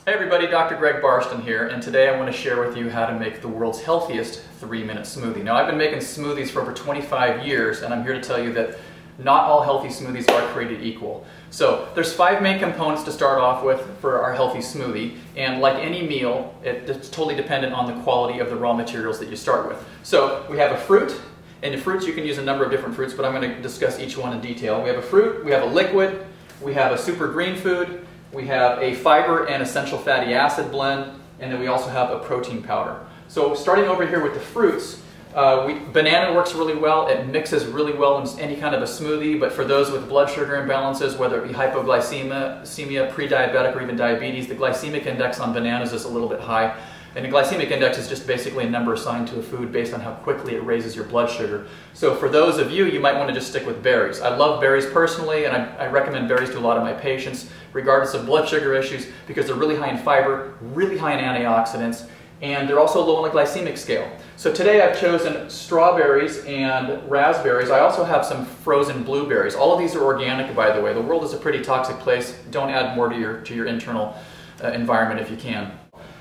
Hey everybody, Dr. Greg Barston here, and today I want to share with you how to make the world's healthiest 3-minute smoothie. Now, I've been making smoothies for over 25 years, and I'm here to tell you that not all healthy smoothies are created equal. So, there's 5 main components to start off with for our healthy smoothie, and like any meal, it's totally dependent on the quality of the raw materials that you start with. So, we have a fruit, and the fruits you can use a number of different fruits, but I'm going to discuss each one in detail. We have a fruit, we have a liquid, we have a super green food, we have a fiber and essential fatty acid blend, and then we also have a protein powder. So starting over here with the fruits, banana works really well. It mixes really well in any kind of a smoothie, but for those with blood sugar imbalances, whether it be hypoglycemia, pre-diabetic, or even diabetes, the glycemic index on bananas is a little bit high. And the glycemic index is just basically a number assigned to a food based on how quickly it raises your blood sugar. So for those of you, you might want to just stick with berries. I love berries personally, and I recommend berries to a lot of my patients, regardless of blood sugar issues, because they're really high in fiber, really high in antioxidants, and they're also low on the glycemic scale. So today I've chosen strawberries and raspberries. I also have some frozen blueberries. All of these are organic, by the way. The world is a pretty toxic place. Don't add more to your internal environment if you can.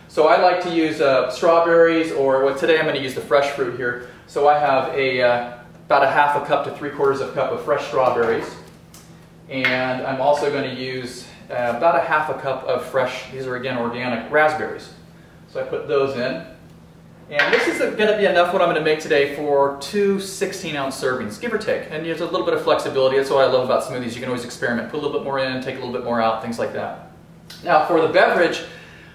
So I like to use strawberries, or today I'm going to use the fresh fruit here. So I have about a half a cup to 3/4 of a cup of fresh strawberries. And I'm also going to use about a half a cup of fresh, these are again organic, raspberries. So I put those in. And this is going to be enough what I'm going to make today for 2 16-ounce servings, give or take. And there's a little bit of flexibility. That's what I love about smoothies. You can always experiment. Put a little bit more in, take a little bit more out, things like that. Now for the beverage,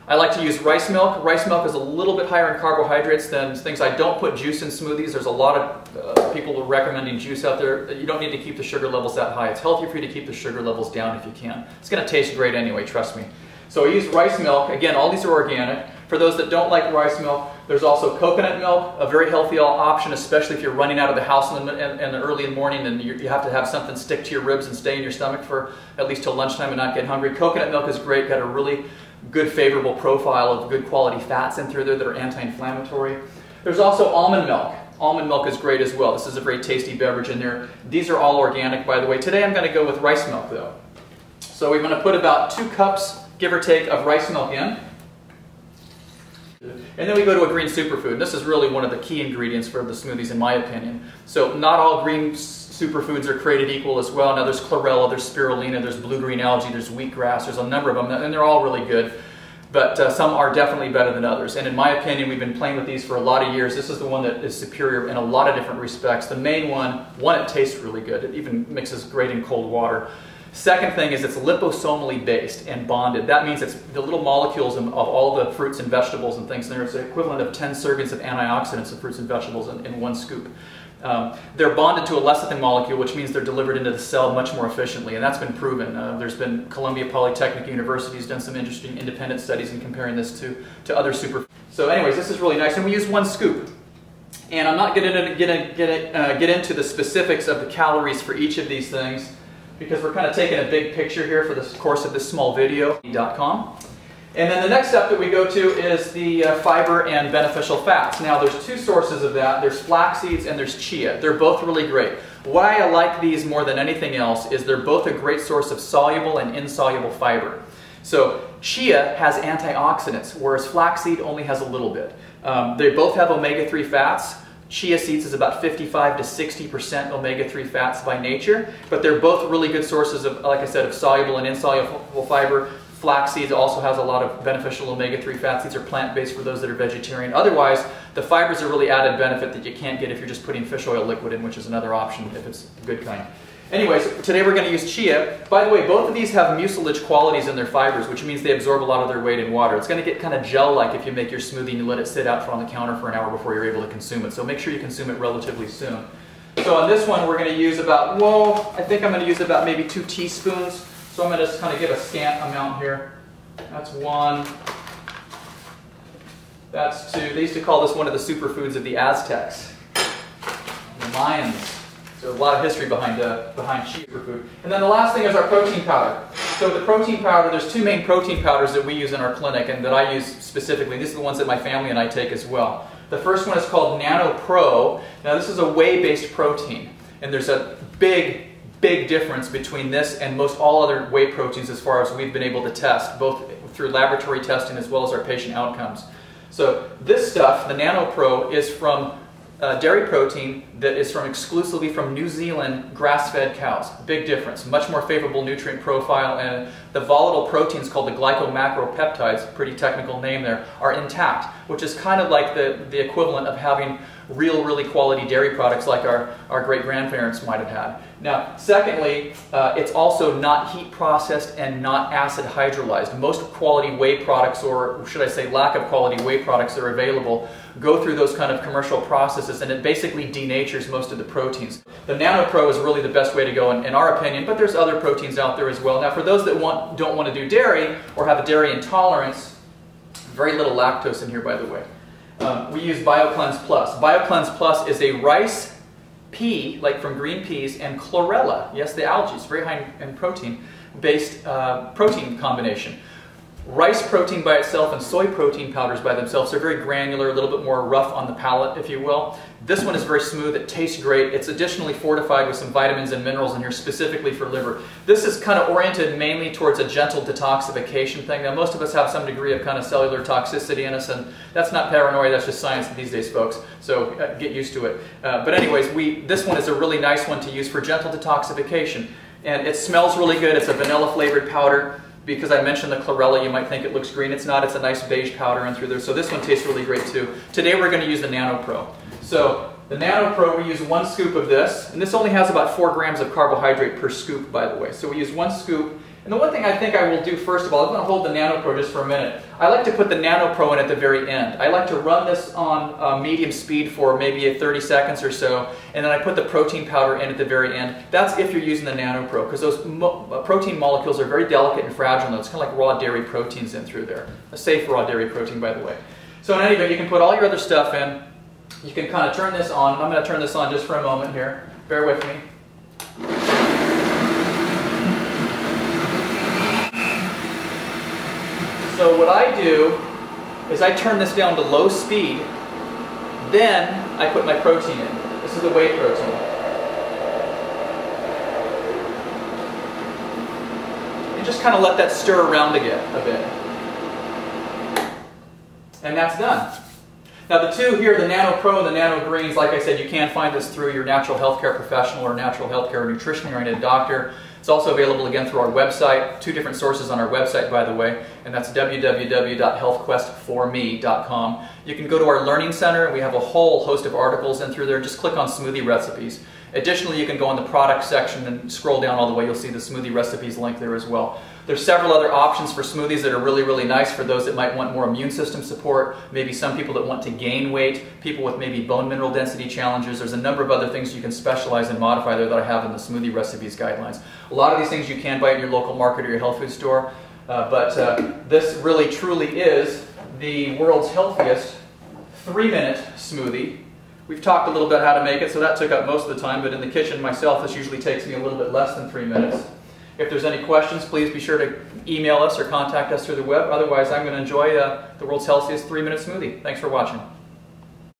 I like to use rice milk. Rice milk is a little bit higher in carbohydrates than things. I don't put juice in smoothies. There's a lot of people recommending juice out there. You don't need to keep the sugar levels that high. It's healthier for you to keep the sugar levels down if you can. It's going to taste great anyway, trust me. So I use rice milk. Again, all these are organic. For those that don't like rice milk, there's also coconut milk, a very healthy option, especially if you're running out of the house in the early morning and you have to have something stick to your ribs and stay in your stomach for at least till lunchtime and not get hungry. Coconut milk is great, got a really good favorable profile of good quality fats in through there that are anti-inflammatory. There's also almond milk. Almond milk is great as well. This is a very tasty beverage in there. These are all organic, by the way. Today I'm going to go with rice milk though. So we're going to put about 2 cups, give or take, of rice milk in. And then we go to a green superfood. This is really one of the key ingredients for the smoothies in my opinion. So not all green superfoods are created equal as well. Now there's chlorella, there's spirulina, there's blue-green algae, there's wheatgrass, there's a number of them, and they're all really good. But some are definitely better than others. And in my opinion, we've been playing with these for a lot of years. This is the one that is superior in a lot of different respects. The main one, it tastes really good. It even mixes great in cold water. Second thing is it's liposomally based and bonded. That means it's the little molecules of all the fruits and vegetables and things. There's the equivalent of 10 servings of antioxidants of fruits and vegetables in 1 scoop. They're bonded to a lecithin molecule, which means they're delivered into the cell much more efficiently, and that's been proven. There's been Columbia Polytechnic University's done some interesting independent studies in comparing this to other super. So anyways, this is really nice, and we use 1 scoop. And I'm not going to get into the specifics of the calories for each of these things, because we're kind of taking a big picture here for the course of this small video. And then the next step that we go to is the fiber and beneficial fats. Now there's 2 sources of that. There's flax seeds and there's chia. They're both really great. Why I like these more than anything else is they're both a great source of soluble and insoluble fiber. So chia has antioxidants, whereas flaxseed only has a little bit. They both have omega-3 fats. Chia seeds is about 55 to 60% omega-3 fats by nature, but they're both really good sources of, like I said, of soluble and insoluble fiber. Flax seeds also has a lot of beneficial omega-3 fats. These are plant-based for those that are vegetarian. Otherwise, the fibers are really added benefit that you can't get if you're just putting fish oil liquid in, which is another option if it's a good kind. Anyways, today we're going to use chia. By the way, both of these have mucilage qualities in their fibers, which means they absorb a lot of their weight in water. It's going to get kind of gel-like if you make your smoothie and you let it sit out on the counter for an hour before you're able to consume it. So make sure you consume it relatively soon. So on this one, we're going to use about, I think I'm going to use about maybe 2 teaspoons. So I'm going to just kind of give a scant amount here. That's 1. That's 2. They used to call this one of the superfoods of the Aztecs, the Mayans. So a lot of history behind chia superfood. And then the last thing is our protein powder. So the protein powder, there's 2 main protein powders that we use in our clinic and that I use specifically. These are the ones that my family and I take as well. The first one is called Nano Pro. Now this is a whey-based protein, and there's a big big difference between this and most all other whey proteins as far as we've been able to test, both through laboratory testing as well as our patient outcomes. So this stuff, the Nano Pro, is from dairy protein that is exclusively from New Zealand grass-fed cows. Big difference, much more favorable nutrient profile, and the volatile proteins called the glycomacropeptides, pretty technical name there, are intact, which is kind of like the equivalent of having really quality dairy products like our great-grandparents might have had. Now, secondly, it's also not heat processed and not acid hydrolyzed. Most quality whey products, or should I say lack of quality whey products that are available, go through those kind of commercial processes, and it basically denatures most of the proteins. The Nano Pro is really the best way to go in our opinion, but there's other proteins out there as well. Now, for those that don't want to do dairy or have a dairy intolerance, very little lactose in here, by the way. We use BioCleanse Plus. BioCleanse Plus is a rice, pea, like from green peas, and chlorella, yes, the algae, it's very high in protein-based protein combination. Rice protein by itself and soy protein powders by themselves are very granular, a little bit more rough on the palate, if you will. This one is very smooth, it tastes great. It's additionally fortified with some vitamins and minerals in here specifically for liver. This is kind of oriented mainly towards a gentle detoxification thing. Now, most of us have some degree of kind of cellular toxicity in us, and that's not paranoia, that's just science these days, folks. So get used to it. But anyways, this one is a really nice one to use for gentle detoxification. And it smells really good. It's a vanilla flavored powder. Because I mentioned the chlorella, you might think it looks green. It's not. It's a nice beige powder in through there. So this one tastes really great too. Today we're going to use the Nano Pro. So the Nano Pro, we use 1 scoop of this. And this only has about 4 grams of carbohydrate per scoop, by the way. So we use 1 scoop. And the one thing I think I will do first of all, I'm going to hold the Nano Pro just for a minute. I like to put the Nano Pro in at the very end. I like to run this on medium speed for maybe 30 seconds or so, and then I put the protein powder in at the very end. That's if you're using the Nano Pro, because those protein molecules are very delicate and fragile, and it's kind of like raw dairy proteins in through there. A safe raw dairy protein, by the way. So in any event, you can put all your other stuff in. You can kind of turn this on. I'm going to turn this on just for a moment here. Bear with me. So what I do is I turn this down to low speed, then I put my protein in. This is the whey protein. And just kind of let that stir around again a bit. And that's done. Now the two here, the Nano Pro and the Nano Greens, like I said, you can find this through your natural healthcare professional or natural healthcare or nutritionally oriented doctor. It's also available again through our website, 2 different sources on our website, by the way, and that's www.healthquestforme.com. You can go to our Learning Center, and we have a whole host of articles in through there. Just click on smoothie recipes. Additionally, you can go in the product section and scroll down all the way. You'll see the smoothie recipes link there as well. There's several other options for smoothies that are really nice for those that might want more immune system support, maybe some people that want to gain weight, people with maybe bone mineral density challenges. There's a number of other things you can specialize and modify there that I have in the smoothie recipes guidelines. A lot of these things you can buy at your local market or your health food store, but this really truly is the world's healthiest 3-minute smoothie. We've talked a little bit how to make it, so that took up most of the time, but in the kitchen myself, this usually takes me a little bit less than 3 minutes. If there's any questions, please be sure to email us or contact us through the web. Otherwise, I'm going to enjoy the world's healthiest 3-minute smoothie. Thanks for watching.